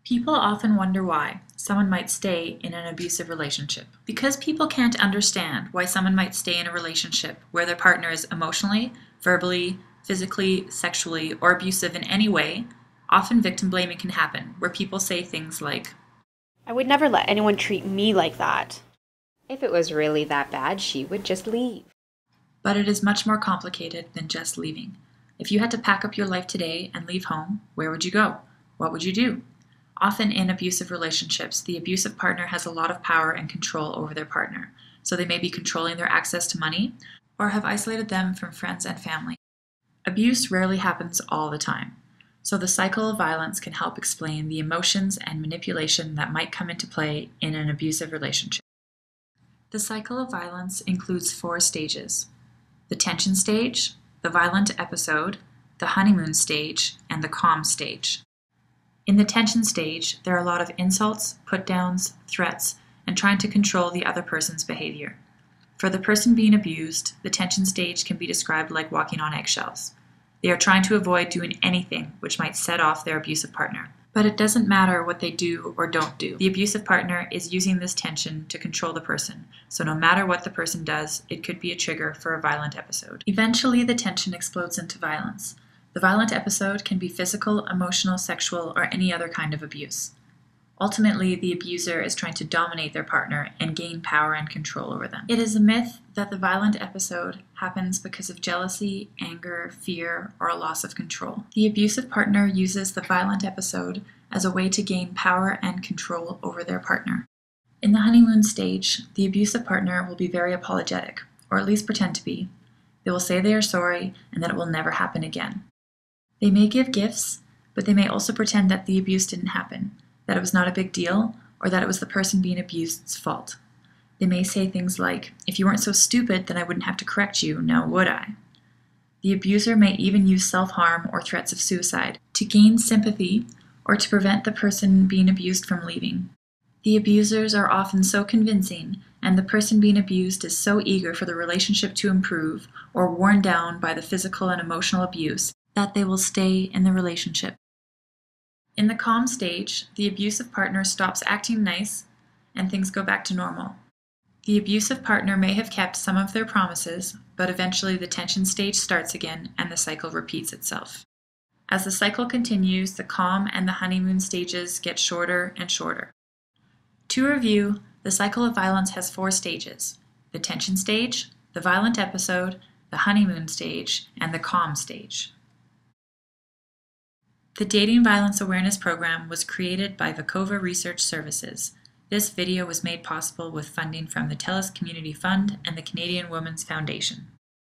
People often wonder why someone might stay in an abusive relationship. Because people can't understand why someone might stay in a relationship where their partner is emotionally, verbally, physically, sexually, or abusive in any way, often victim blaming can happen, where people say things like, I would never let anyone treat me like that. If it was really that bad, she would just leave. But it is much more complicated than just leaving. If you had to pack up your life today and leave home, where would you go? What would you do? Often in abusive relationships, the abusive partner has a lot of power and control over their partner, so they may be controlling their access to money or have isolated them from friends and family. Abuse rarely happens all the time, so the cycle of violence can help explain the emotions and manipulation that might come into play in an abusive relationship. The cycle of violence includes 4 stages: the tension stage, the violent episode, the honeymoon stage, and the calm stage. In the tension stage, there are a lot of insults, put-downs, threats, and trying to control the other person's behavior. For the person being abused, the tension stage can be described like walking on eggshells. They are trying to avoid doing anything which might set off their abusive partner. But it doesn't matter what they do or don't do. The abusive partner is using this tension to control the person, so no matter what the person does, it could be a trigger for a violent episode. Eventually, the tension explodes into violence. The violent episode can be physical, emotional, sexual, or any other kind of abuse. Ultimately, the abuser is trying to dominate their partner and gain power and control over them. It is a myth that the violent episode happens because of jealousy, anger, fear, or a loss of control. The abusive partner uses the violent episode as a way to gain power and control over their partner. In the honeymoon stage, the abusive partner will be very apologetic, or at least pretend to be. They will say they are sorry and that it will never happen again. They may give gifts, but they may also pretend that the abuse didn't happen, that it was not a big deal, or that it was the person being abused's fault. They may say things like, "If you weren't so stupid, then I wouldn't have to correct you, now would I?" The abuser may even use self-harm or threats of suicide to gain sympathy or to prevent the person being abused from leaving. The abusers are often so convincing, and the person being abused is so eager for the relationship to improve or worn down by the physical and emotional abuse that they will stay in the relationship. In the calm stage, the abusive partner stops acting nice and things go back to normal. The abusive partner may have kept some of their promises, but eventually the tension stage starts again and the cycle repeats itself. As the cycle continues, the calm and the honeymoon stages get shorter and shorter. To review, the cycle of violence has 4 stages: the tension stage, the violent episode, the honeymoon stage, and the calm stage. The Dating Violence Awareness Program was created by Vekova Research Services. This video was made possible with funding from the TELUS Community Fund and the Canadian Women's Foundation.